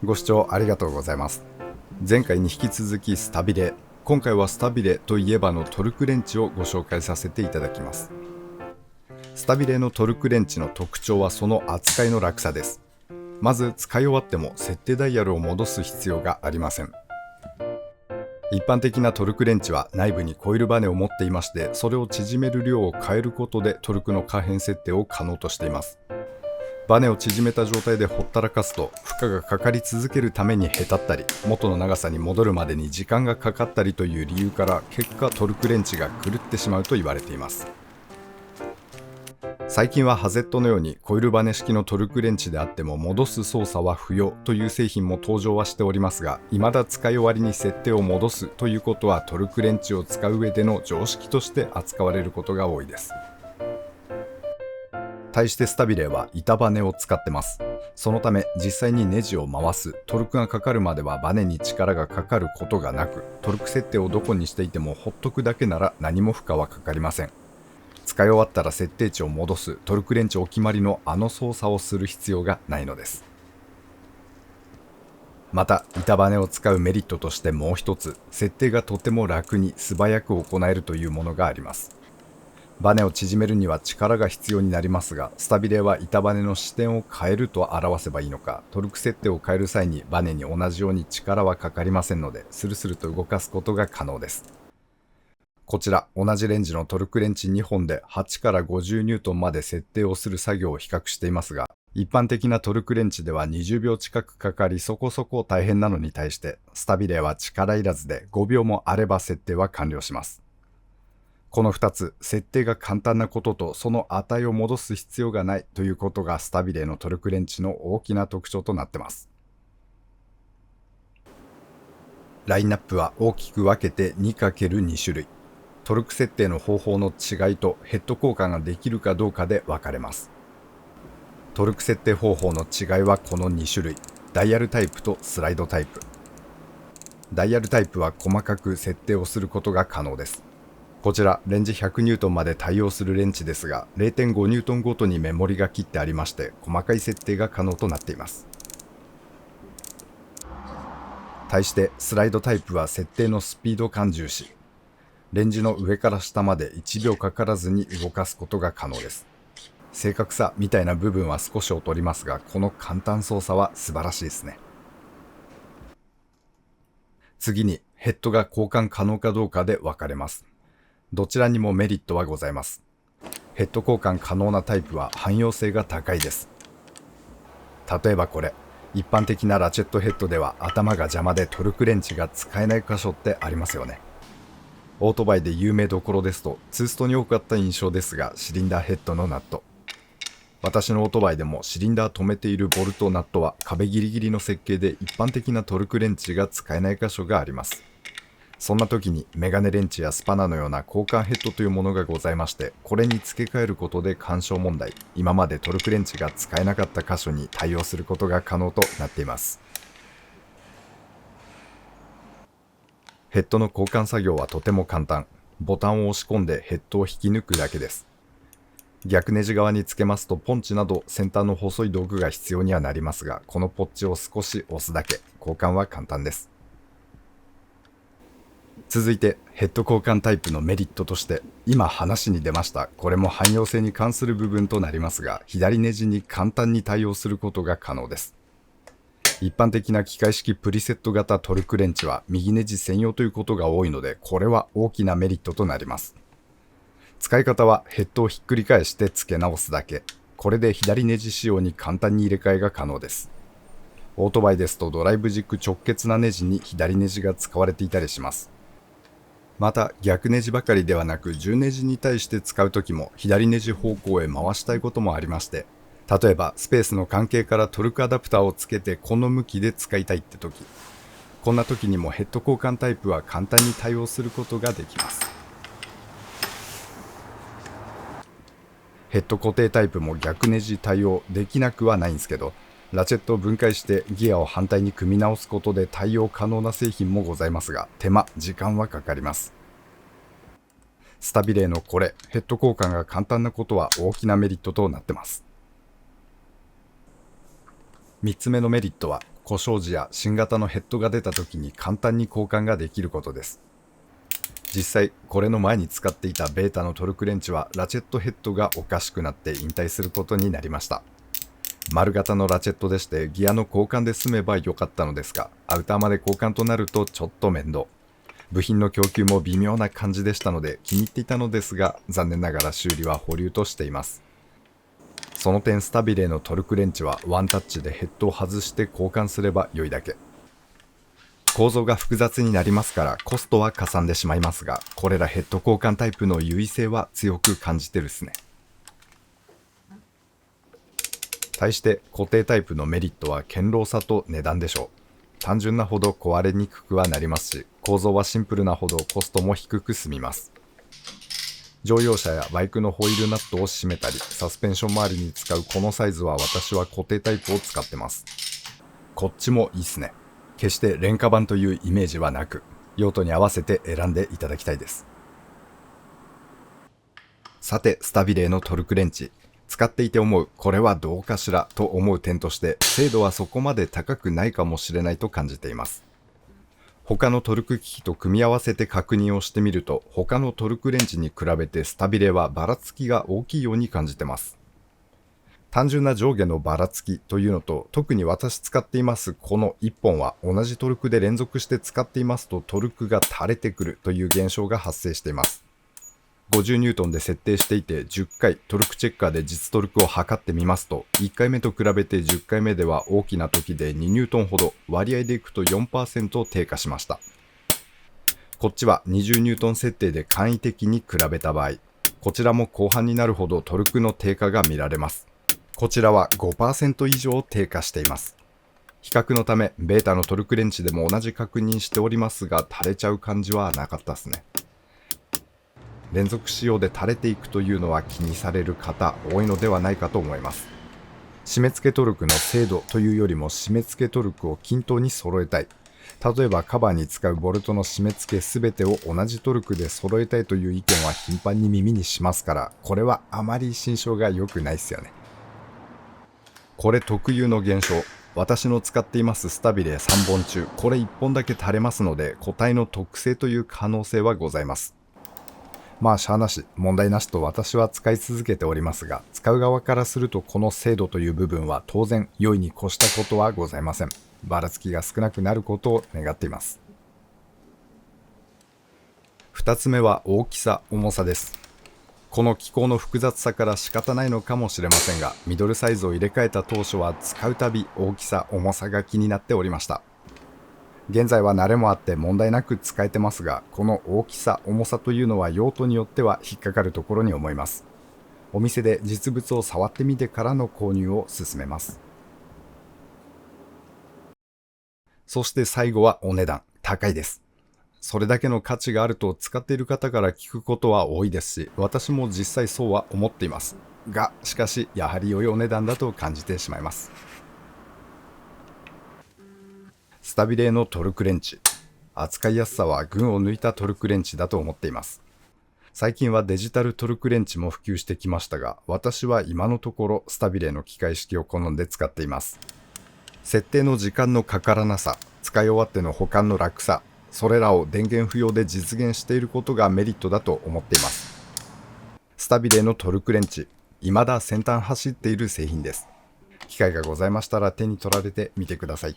ご視聴ありがとうございます。前回に引き続きスタビレ、今回はスタビレといえばのトルクレンチをご紹介させていただきます。スタビレのトルクレンチの特徴はその扱いの楽さです。まず使い終わっても設定ダイヤルを戻す必要がありません。一般的なトルクレンチは内部にコイルバネを持っていまして、それを縮める量を変えることでトルクの可変設定を可能としています。バネを縮めた状態でほったらかすと負荷がかかり続けるためにへたったり、元の長さに戻るまでに時間がかかったりという理由から、結果トルクレンチが狂ってしまうと言われています。最近はハゼットのようにコイルバネ式のトルクレンチであっても戻す操作は不要という製品も登場はしておりますが、未だ使い終わりに設定を戻すということはトルクレンチを使う上での常識として扱われることが多いです。対してスタビレは板バネを使ってます。そのため実際にネジを回す、トルクがかかるまではバネに力がかかることがなく、トルク設定をどこにしていてもほっとくだけなら何も負荷はかかりません。使い終わったら設定値を戻す、トルクレンチお決まりのあの操作をする必要がないのです。また板バネを使うメリットとしてもう一つ、設定がとても楽に素早く行えるというものがあります。バネを縮めるには力が必要になりますが、スタビレは板バネの視点を変えると表せばいいのか、トルク設定を変える際にバネに同じように力はかかりませんので、スルスルと動かすことが可能です。こちら同じレンジのトルクレンチ2本で8から50ニュートンまで設定をする作業を比較していますが、一般的なトルクレンチでは20秒近くかかり、そこそこ大変なのに対して、スタビレは力いらずで5秒もあれば設定は完了します。この2つ、設定が簡単なこととその値を戻す必要がないということがスタビレのトルクレンチの大きな特徴となっています。ラインナップは大きく分けて 2×2 種類。トルク設定の方法の違いとヘッド交換ができるかどうかで分かれます。トルク設定方法の違いはこの2種類。ダイヤルタイプとスライドタイプ。ダイヤルタイプは細かく設定をすることが可能です。こちらレンジ100ニュートンまで対応するレンチですが、0.5 ニュートンごとにメモリが切ってありまして、細かい設定が可能となっています。対してスライドタイプは設定のスピード感重視。レンジの上から下まで1秒かからずに動かすことが可能です。正確さみたいな部分は少し劣りますが、この簡単操作は素晴らしいですね。次にヘッドが交換可能かどうかで分かれます。どちらにもメリットはございます。ヘッド交換可能なタイプは汎用性が高いです。例えばこれ、一般的なラチェットヘッドでは頭が邪魔でトルクレンチが使えない箇所ってありますよね。オートバイで有名どころですとツーストに多かった印象ですが、シリンダーヘッドのナット。私のオートバイでもシリンダー止めているボルトナットは壁ギリギリの設計で一般的なトルクレンチが使えない箇所があります。そんな時にメガネレンチやスパナのような交換ヘッドというものがございまして、これに付け替えることで干渉問題、今までトルクレンチが使えなかった箇所に対応することが可能となっています。ヘッドの交換作業はとても簡単。ボタンを押し込んでヘッドを引き抜くだけです。逆ネジ側につけますとポンチなど先端の細い道具が必要にはなりますが、このポッチを少し押すだけ、交換は簡単です。続いてヘッド交換タイプのメリットとして、今話に出ました、これも汎用性に関する部分となりますが、左ネジに簡単に対応することが可能です。一般的な機械式プリセット型トルクレンチは右ネジ専用ということが多いので、これは大きなメリットとなります。使い方はヘッドをひっくり返して付け直すだけ。これで左ネジ仕様に簡単に入れ替えが可能です。オートバイですとドライブ軸直結なネジに左ネジが使われていたりします。また逆ネジばかりではなく、順ネジに対して使うときも左ネジ方向へ回したいこともありまして、例えばスペースの関係からトルクアダプターをつけてこの向きで使いたいってとき、こんな時にもヘッド交換タイプは簡単に対応することができます。ヘッド固定タイプも逆ネジ対応できなくはないんですけど、ラチェットを分解してギアを反対に組み直すことで対応可能な製品もございますが、手間、時間はかかります。スタビレのこれ、ヘッド交換が簡単なことは大きなメリットとなってます。3つ目のメリットは、故障時や新型のヘッドが出た時に簡単に交換ができることです。実際これの前に使っていたベータのトルクレンチはラチェットヘッドがおかしくなって引退することになりました。丸型のラチェットでしてギアの交換で済めばよかったのですが、アウターまで交換となるとちょっと面倒。部品の供給も微妙な感じでしたので気に入っていたのですが、残念ながら修理は保留としています。その点スタビレーのトルクレンチはワンタッチでヘッドを外して交換すれば良いだけ。構造が複雑になりますからコストはかさんでしまいますが、これらヘッド交換タイプの優位性は強く感じてるっすね。対して固定タイプのメリットは堅牢さと値段でしょう。単純なほど壊れにくくはなりますし、構造はシンプルなほどコストも低く済みます。乗用車やバイクのホイールナットを締めたりサスペンション周りに使うこのサイズは私は固定タイプを使ってます。こっちもいいっすね。決して廉価版というイメージはなく、用途に合わせて選んでいただきたいです。さてスタビレーのトルクレンチ、使っていて思うこれはどうかしらと思う点として、精度はそこまで高くないかもしれないと感じています。他のトルク機器と組み合わせて確認をしてみると、他のトルクレンチに比べてスタビレーはばらつきが大きいように感じてます。単純な上下のばらつきというのと、特に私使っていますこの1本は同じトルクで連続して使っていますとトルクが垂れてくるという現象が発生しています。50ニュートンで設定していて10回トルクチェッカーで実トルクを測ってみますと、1回目と比べて10回目では大きな時で2ニュートンほど、割合でいくと 4% 低下しました。こっちは20ニュートン設定で簡易的に比べた場合、こちらも後半になるほどトルクの低下が見られます。こちらは 5% 以上低下しています。比較のためベータのトルクレンチでも同じ確認しておりますが、垂れちゃう感じはなかったですね。連続使用で垂れていくというのは気にされる方多いのではないかと思います。締め付けトルクの精度というよりも締め付けトルクを均等に揃えたい。例えばカバーに使うボルトの締め付けすべてを同じトルクで揃えたいという意見は頻繁に耳にしますから、これはあまり心象が良くないですよね。これ特有の現象。私の使っていますスタビレー3本中、これ1本だけ垂れますので、個体の特性という可能性はございます。まあしゃあなし、問題なしと私は使い続けておりますが、使う側からするとこの精度という部分は当然良いに越したことはございません。ばらつきが少なくなることを願っています。2つ目は大きさ、重さです。この機構の複雑さから仕方ないのかもしれませんが、ミドルサイズを入れ替えた当初は使うたび大きさ、重さが気になっておりました。現在は慣れもあって問題なく使えてますが、この大きさ、重さというのは用途によっては引っかかるところに思います。お店で実物を触ってみてからの購入を勧めます。そして最後はお値段、高いです。それだけの価値があると使っている方から聞くことは多いですし、私も実際そうは思っています。が、しかしやはり良いお値段だと感じてしまいます。スタビレーのトルクレンチ。扱いやすさは群を抜いたトルクレンチだと思っています。最近はデジタルトルクレンチも普及してきましたが、私は今のところスタビレーの機械式を好んで使っています。設定の時間のかからなさ、使い終わっての保管の楽さ、それらを電源不要で実現していることがメリットだと思っています。スタビレーのトルクレンチ、未だ先端走っている製品です。機会がございましたら手に取られてみてください。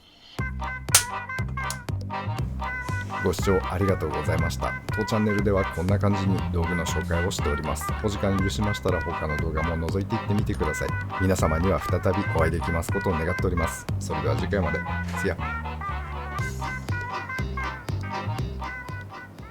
ご視聴ありがとうございました。当チャンネルではこんな感じに道具の紹介をしております。お時間許しましたら他の動画も覗いていってみてください。皆様には再びお会いできますことを願っております。それでは次回まで。See ya。